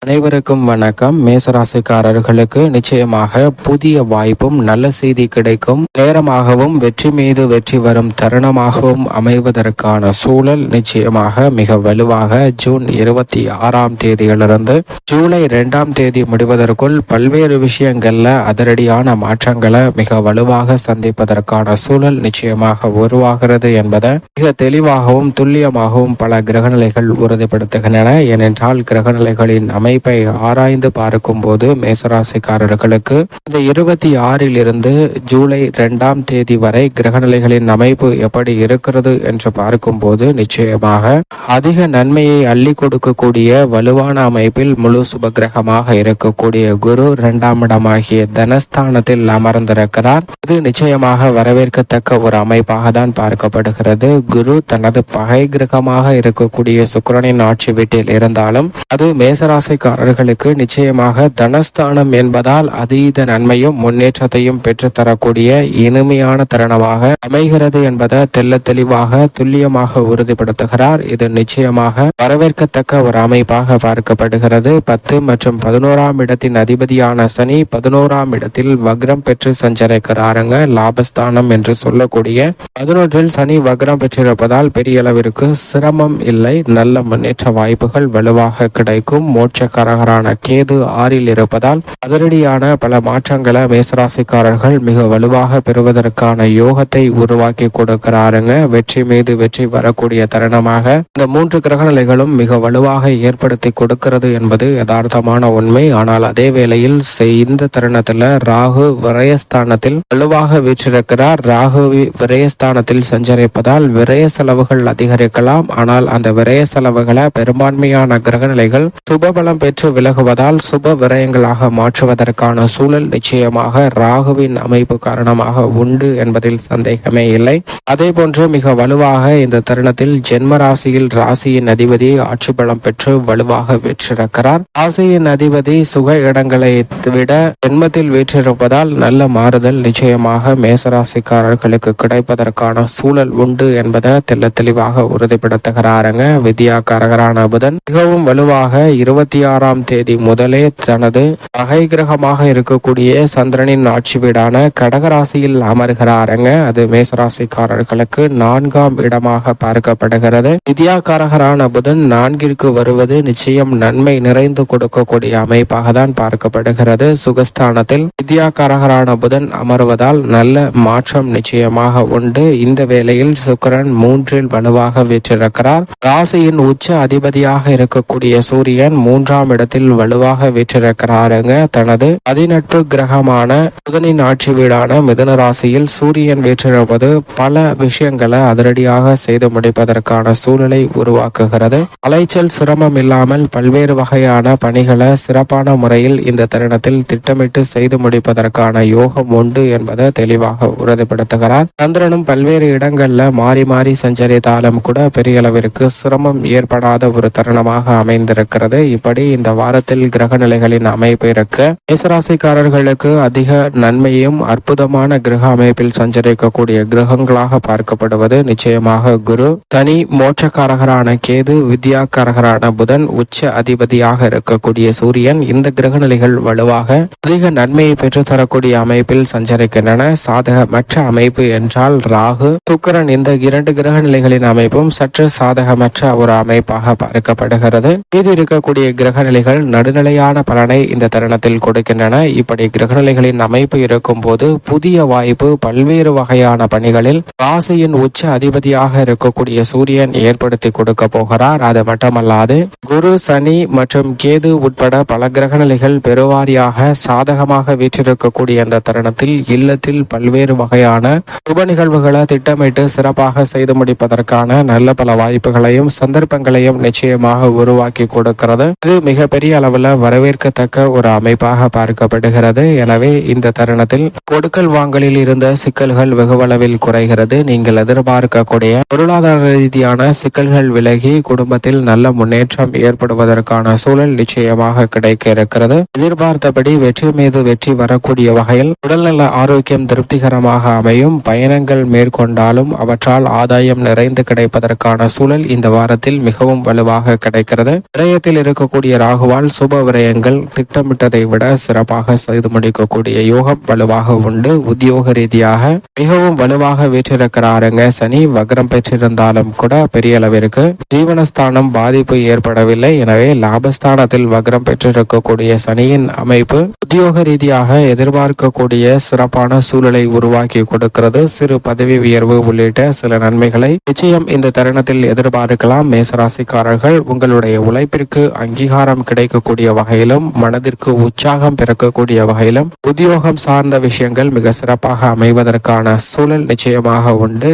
அனைவருக்கும் வணக்கம். மேசராசிக்காரர்களுக்கு நிச்சயமாக புதிய வாய்ப்பும் நல்ல செய்தி கிடைக்கும் நேரமாகவும் வெற்றி மீது வெற்றி வரும் தருணமாகவும் அமைவதற்கான சூழல் நிச்சயமாக மிக வலுவாக ஜூன் 26ஆம் தேதியிலிருந்து ஜூலை 2ஆம் தேதி முடிவதற்குள் பல்வேறு விஷயங்கள்ல அதிரடியான மாற்றங்களை மிக வலுவாக சந்திப்பதற்கான சூழல் நிச்சயமாக உருவாகிறது என்பதை மிக தெளிவாகவும் துல்லியமாகவும் பல கிரகநிலைகள் உறுதிப்படுத்துகின்றன. ஏனென்றால் கிரகநிலைகளின் அமைப்பை ஆராய்ந்து பார்க்கும் போது மேசராசிக்காரர்களுக்கு இந்த 26 ஜூலை 2ஆம் தேதி வரை கிரகநிலைகளின் அமைப்பு எப்படி இருக்கிறது என்று பார்க்கும் போது நிச்சயமாக அதிக நன்மையை அள்ளி கொடுக்கக்கூடிய வலுவான அமைப்பில் முழு சுபகிரகமாக இருக்கக்கூடிய குரு 2ஆம் இடமாகிய தனஸ்தானத்தில் அமர்ந்திருக்கிறார். இது நிச்சயமாக வரவேற்கத்தக்க ஒரு அமைப்பாக தான் பார்க்கப்படுகிறது. குரு தனது பகை கிரகமாக இருக்கக்கூடிய சுக்கிரனின் ஆட்சி வீட்டில் இருந்தாலும் அது மேசராசிக்காரர்களுக்கு நிச்சயமாக தனஸ்தானம் என்பதால் அதீத நன்மையும் முன்னேற்றத்தையும் பெற்றுத்தரக்கூடிய இனிமையான தருணமாக அமைகிறது என்பதை தெல்ல தெளிவாக துல்லியமாக உறுதிப்படுத்துகிறார். இது நிச்சயமாக வரவேற்கத்தக்க ஒரு அமைப்பாக பார்க்கப்படுகிறது. 10 மற்றும் 11ஆம் இடத்தின் அதிபதியான சனி 11ஆம் இடத்தில் வக்ரம் பெற்று சஞ்சரிக்கிறாருங்க. லாபஸ்தானம் என்று சொல்லக்கூடிய 11இல் சனி வக்ரம் பெற்றிருப்பதால் பெரிய அளவிற்கு சிரமம் இல்லை. நல்ல முன்னேற்ற வாய்ப்புகள் வலுவாக கிடைக்கும். மோட்சக்காரகரான கேது 6இல் இருப்பதால் அதிரடியான பல மாற்றங்களை மேசராசிக்காரர்கள் மிக வலுவாக பெறுவதற்கான யோகத்தை உருவாக்கி கொடுக்கிறாருங்க. வெற்றி மீது வெற்றி வரக்கூடிய தருணமாக இந்த 3 கிரகநிலைகளும் மிக வலுவாக ஏற்படுத்தி கொடுக்கிறது என்பது யதார்த்தமான உண்மை. ஆனால் அதே வேளையில் இந்த தருணத்துல ராகு விரயஸ்தானத்தில் வலுவாக வீற்றிருக்கிறார். ராகு விரயஸ்தானத்தில் சஞ்சரிப்பதால் விரய செலவுகள் அதிகரிக்கலாம். ஆனால் அந்த விரய செலவுகளை பெரும்பான்மையான கிரகநிலைகள் சுபபலம் பெற்று விலகுவதால் சுப விரயங்களாக மாற்றுவதற்கான சூழல் நிச்சயமாக ராகுவின் அமைப்பு காரணமாக உண்டு என்பதில் சந்தேகமே இல்லை. அதே போன்று மிக வலுவாக இந்த தருணத்தில் ஜென்ம ராசியில் ராசியின் அதிபதி ஆட்சி பலம் பெற்று வலுவாக வீற்றிருக்கிறார். ராசியின் அதிபதி சுக இடங்களை விட ஜென்மத்தில் வீற்றிருப்பதால் நல்ல மாறுதல் நிச்சயமாக மேசராசிக்காரர்களுக்கு கிடைப்பதற்கான சூழல் உண்டு என்பதை தெல்ல தெளிவாக உறுதிப்படுத்துகிறாருங்க. வித்யாகாரகரான புதன் மிகவும் வலுவாக 26ஆம் தேதி முதலே தனது பகை கிரகமாக இருக்கக்கூடிய சந்திரனின் ஆட்சி வீடான கடகராசியில் அமர்கிறாருங்க. அது மேசராசிக்காரர்களுக்கு 4ஆம் இடமாக பார்க்கப்படுகிறது. வித்யாகாரகரான புதன் 4ற்கு வருவது நிச்சயம் நன்மை நிறைந்து கொடுக்கக்கூடிய அமைப்பாக தான் பார்க்கப்படுகிறது. சுகஸ்தானத்தில் வித்யாகாரகரான புதன் அமர்வதால் நல்ல மாற்றம் நிச்சயமாக உண்டு. இந்த வேளையில் சுக்கிரன் 3இல் வலுவாக வீற்றிருக்கிறார். ராசியின் உச்ச அதிபதியாக இருக்கக்கூடிய சூரியன் 3ஆம் இடத்தில் வலுவாக வீற்றிருக்கிறாருங்க. தனது அதிநட்பு கிரகமான புதனின் ஆட்சி வீடான மிதுன ராசியில் சூரியன் வீற்றிருப்பது பல விஷயங்களை அதிரடியாக செய்து முடிப்பதற்கான சூழலை உருவாக்குகிறது. அலைச்சல் சிரமம் இல்லாமல் பல்வேறு வகையான பணிகளை சிறப்பான முறையில் இந்த தருணத்தில் திட்டமிட்டு செய்து முடிப்பதற்கான யோகம் உண்டு என்பதை தெளிவாக உறுதிப்படுத்துகிறார். சந்திரனும் பல்வேறு இடங்கள்ல மாறி மாறி சஞ்சரித்தாலும் கூட பெரிய அளவிற்கு சிரமம் ஏற்படாத ஒரு தருணமாக அமைந்திருக்கிறது. இப்படி இந்த வாரத்தில் கிரக நிலைகளின் அமைப்பு இருக்க மேசராசிக்காரர்களுக்கு அதிக நன்மையும் அற்புதமான கிரக அமைப்பில் சஞ்சரிக்கக்கூடிய கிரகங்களாக பார்க்கப்படுவது நிச்சயமாக குரு, தனி மோட்சக்காரகரான கேது, வித்யாக்காரகரான புதன், உச்ச அதிபதியாக இருக்கக்கூடிய சூரியன். இந்த கிரக நிலைகள் வலுவாக அதிக நன்மையை பெற்றுத்தரக்கூடிய அமைப்பில் சஞ்சரிக்கின்றன. சாதகமற்ற அமைப்பு என்றால் ராகு, சுக்கிரன். இந்த 2 கிரக நிலைகளின் அமைப்பும் சற்று சாதகமற்ற ஒரு அமைப்பாக பார்க்கப்படுகிறது. மீது இருக்கக்கூடிய கிரக நிலைகள் நடுநிலையான பலனை இந்த தருணத்தில் கொடுக்கின்றன. இப்படி கிரகநிலைகளின் அமைப்பு இருக்கும் போது புதிய வாய்ப்பு பல்வேறு வகையான பணிகளில் ராசியின் உச்ச அதிபதியாக இருக்கக்கூடிய சூரியன் ஏற்படுத்தி கொடுக்க போகிறார். அது மட்டுமல்லாது குரு, சனி மற்றும் கேது உட்பட பல கிரகநிலைகள் பெருவாரியாக சாதகமாக வீற்றிருக்கக்கூடிய அந்த தருணத்தில் இல்லத்தில் பல்வேறு வகையான சுப நிகழ்வுகளை திட்டமிட்டு சிறப்பாக செய்து முடிப்பதற்கான நல்ல பல வாய்ப்புகளையும் சந்தர்ப்பங்களையும் நிச்சயமாக உருவாக்கி கொடுக்கிறது. இது மிகப்பெரிய அளவில் வரவேற்கத்தக்க ஒரு அமைப்பாக பார்க்கப்படுகிறது. எனவே இந்த தருணத்தில் கொடுக்கல் வாங்கலில் இருந்த சிக்கல்கள் வெகுவளவில் குறைகிறது. நீங்கள் எதிர்பார்க்கக்கூடிய பொருளாதார ரீதியான சிக்கல்கள் விலகி குடும்பத்தில் நல்ல முன்னேற்றம் ஏற்படுவதற்கான சூழல் நிச்சயமாக கிடைக்க இருக்கிறது. எதிர்பார்த்தபடி வெற்றி மீது வெற்றி வரக்கூடிய வகையில் உடல்நல ஆரோக்கியம் திருப்திகரமாக அமையும். பயணங்கள் மேற்கொண்டாலும் அவற்றால் ஆதாயம் நிறைந்து கிடைப்பதற்கான சூழல் இந்த வாரத்தில் மிகவும் வலுவாக கிடைக்கிறது. விரயத்தில் இருக்கக்கூடிய இருக்கக்கூடிய ராகுவால் சுப விரயங்கள் திட்டமிட்டதை விட சிறப்பாக செய்து முடிக்கக்கூடிய யோகம் வலுவாக உண்டு. உத்தியோக ரீதியாக மிகவும் வலுவாக வீற்றிருக்கிறாருங்க சனி. வக்ரம் பெற்றிருந்தாலும் கூட பெரிய அளவிற்கு ஜீவனஸ்தானம் பாதிப்பு ஏற்படவில்லை. எனவே லாபஸ்தானத்தில் வக்ரம் பெற்றிருக்கக்கூடிய சனியின் அமைப்பு உத்தியோக ரீதியாக எதிர்பார்க்கக்கூடிய சிறப்பான சூழலை உருவாக்கி கொடுக்கிறது. சிறு பதவி உயர்வு உள்ளிட்ட சில நன்மைகளை நிச்சயம் இந்த தருணத்தில் எதிர்பார்க்கலாம். மேசராசிக்காரர்கள் உங்களுடைய உழைப்பிற்கு அங்கீகாரம் கிடைக்கக்கூடிய வகையிலும் மனதிற்கு உற்சாகம் பிறக்கக்கூடிய வகையிலும் உத்தியோகம் சார்ந்த விஷயங்கள் மிக சிறப்பாக அமைவதற்கான சூழல் நிச்சயமாக உண்டு.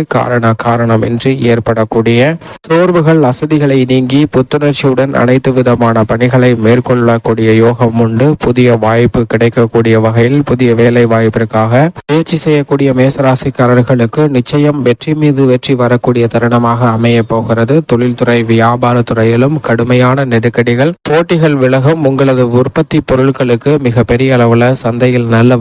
காரணமின்றி ஏற்படக்கூடிய சோர்வுகள் அசதிகளை நீங்கி புத்துணர்ச்சியுடன் அனைத்து விதமான பணிகளை மேற்கொள்ளக்கூடிய யோகம் உண்டு. புதிய வாய்ப்பு கிடைக்கக்கூடிய வகையில் புதிய வேலை வாய்ப்பிற்காக முயற்சி செய்யக்கூடிய மேசராசிக்காரர்களுக்கு நிச்சயம் வெற்றி மீது வெற்றி வரக்கூடிய தருணமாக அமைய போகிறது. தொழில்துறை வியாபாரத்துறையிலும் கடுமையான நெருக்கடிகள் போட்டிகள் விலகும். உங்களது உற்பத்தி பொருட்களுக்கு மிக பெரிய அளவுல சந்தையில் நல்ல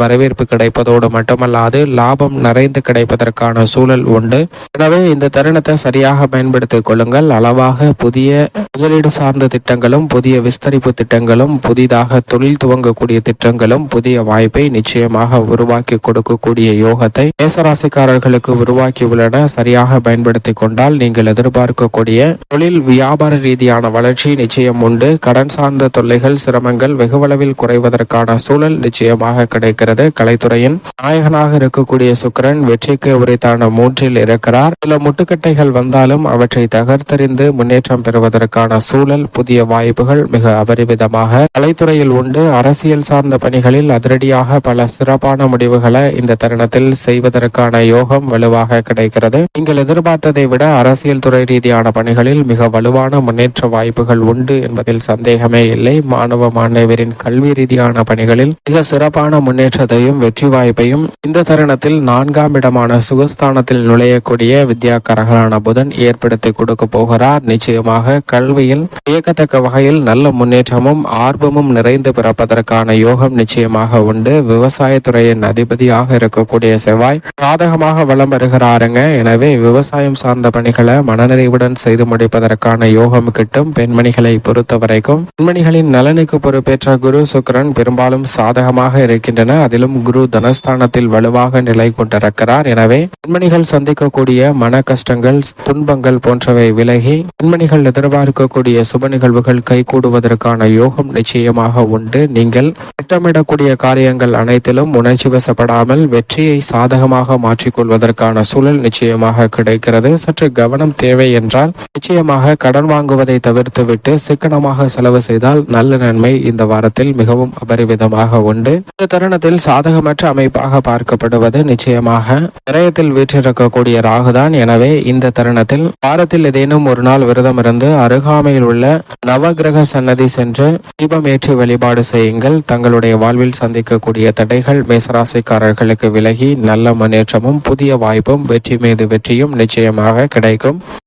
வரவேற்பு கிடைப்பதோடு மட்டுமல்லாது லாபம் நிறைந்து கிடைப்பதற்கான சூழல் உண்டு. எனவே இந்த தருணத்தை சரியாக பயன்படுத்திக் கொள்ளுங்கள். அளவாக புதிய முதலீடு சார்ந்த திட்டங்களும் புதிய விஸ்தரிப்பு திட்டங்களும் புதிதாக தொழில் துவங்கக்கூடிய திட்டங்களும் புதிய வாய்ப்பை நிச்சயமாக உருவாக்கி கொடுக்கக்கூடிய யோகத்தை மேசராசிக்காரர்களுக்கு உருவாக்கி உள்ளன. சரியாக பயன்படுத்திக் கொண்டால் நீங்கள் எதிர்பார்க்கக்கூடிய தொழில் வியாபார ரீதியான வளர்ச்சி நிச்சயம் உண்டு. கடன் சார்ந்த தொல்லைகள் சிரமங்கள் வெகுவளவில் குறைவதற்கான சூழல் நிச்சயமாக கிடைக்கிறது. கலைத்துறையின் நாயகனாக இருக்கக்கூடிய சுக்கிரன் வெற்றிக்கு உரைத்தான 3 இருக்கிறார். சில முட்டுக்கட்டைகள் வந்தாலும் அவற்றை தகர்த்தறிந்து முன்னேற்றம் பெறுவதற்கான சூழல் புதிய வாய்ப்புகள் மிக அபரிவிதமாக கலைத்துறையில் உண்டு. அரசியல் சார்ந்த பணிகளில் அதிரடியாக பல சிறப்பான முடிவுகளை இந்த தருணத்தில் செய்வதற்கான யோகம் வலுவாக கிடைக்கிறது. நீங்கள் எதிர்பார்த்ததை விட அரசியல் துறை ரீதியான பணிகளில் மிக வலுவான முன்னேற்ற வாய்ப்புகள் உண்டு என்பதில் சந்தேகமே இல்லை. மாணவ மாணவரின் கல்வி ரீதியான பணிகளில் மிக சிறப்பான முன்னேற்றத்தையும் வெற்றி வாய்ப்பையும் இந்த தருணத்தில் 4ஆம் இடமான சுகஸ்தானத்தில் நுழையக்கூடிய வித்யாக்காரர்களான புதன் ஏற்படுத்தி கொடுக்க போகிறார். நிச்சயமாக கல்வியில் வியக்கத்தக்க வகையில் நல்ல முன்னேற்றமும் ஆர்வமும் நிறைந்து பிறப்பதற்கான யோகம் நிச்சயமாக உண்டு. விவசாயத்துறையின் அதிபதியாக இருக்கக்கூடிய செவ்வாய் சாதகமாக வலம் வருகிறாருங்க. எனவே விவசாயம் சார்ந்த பணிகளை மனநிறைவுடன் செய்து முடிப்பதற்கான யோகம் கிட்டும். பெண்மணிகளை பொறுத்த வரைக்கும் பெண்மணிகளின் நலனுக்கு பொறுப்பேற்ற குரு சுக்கிரன் பெரும்பாலும் சாதகமாக இருக்கின்றன. அதிலும் குரு தனஸ்தானத்தில் வலுவாக நிலை கொண்டிருக்கிறார். எனவே பெண்மணிகள் சந்திக்கக்கூடிய மன கஷ்டங்கள் துன்பங்கள் போன்றவை விலகி பெண்மணிகள் எதிர்பார்க்கக்கூடிய சுப நிகழ்வுகள் கைகூடுவதற்கான யோகம் நிச்சயமாக உண்டு. நீங்கள் திட்டமிடக்கூடிய காரியங்கள் அனைத்திலும் உணர்ச்சி வசப்படாமல் வெற்றியை சாதகமாக மாற்றிக்கொள்வதற்கான சூழல் நிச்சயமாக கிடைக்கிறது. சற்று கவனம் தேவை என்றால் நிச்சயமாக கடன் வாங்குவதை தவிர்த்துவிட்டு சிக்கனமாக செலவு செய்தால் நல்ல நன்மை இந்த வாரத்தில் மிகவும் அபரிவிதமாக உண்டு. இந்த தருணத்தில் சாதகமற்ற அமைப்பாக பார்க்கப்படுவது நிச்சயமாக விரயத்தில் வீற்றிருக்கக்கூடிய ராகுதான். எனவே இந்த தருணத்தில் வாரத்தில் ஏதேனும் ஒரு நாள் விரதம் இருந்து அருகாமையில் உள்ள நவகிரக சன்னதி சென்று தீபம் ஏற்றி வழிபாடு செய்யுங்கள். தங்களுடைய வாழ்வில் சந்திக்கக்கூடிய தடைகள் மேசராசிக்காரர்களுக்கு விலகி நல்ல முன்னேற்றமும் புதிய வாய்ப்பும் வெற்றி மீது வெற்றியும் நிச்சயமாக கிடைக்கும்.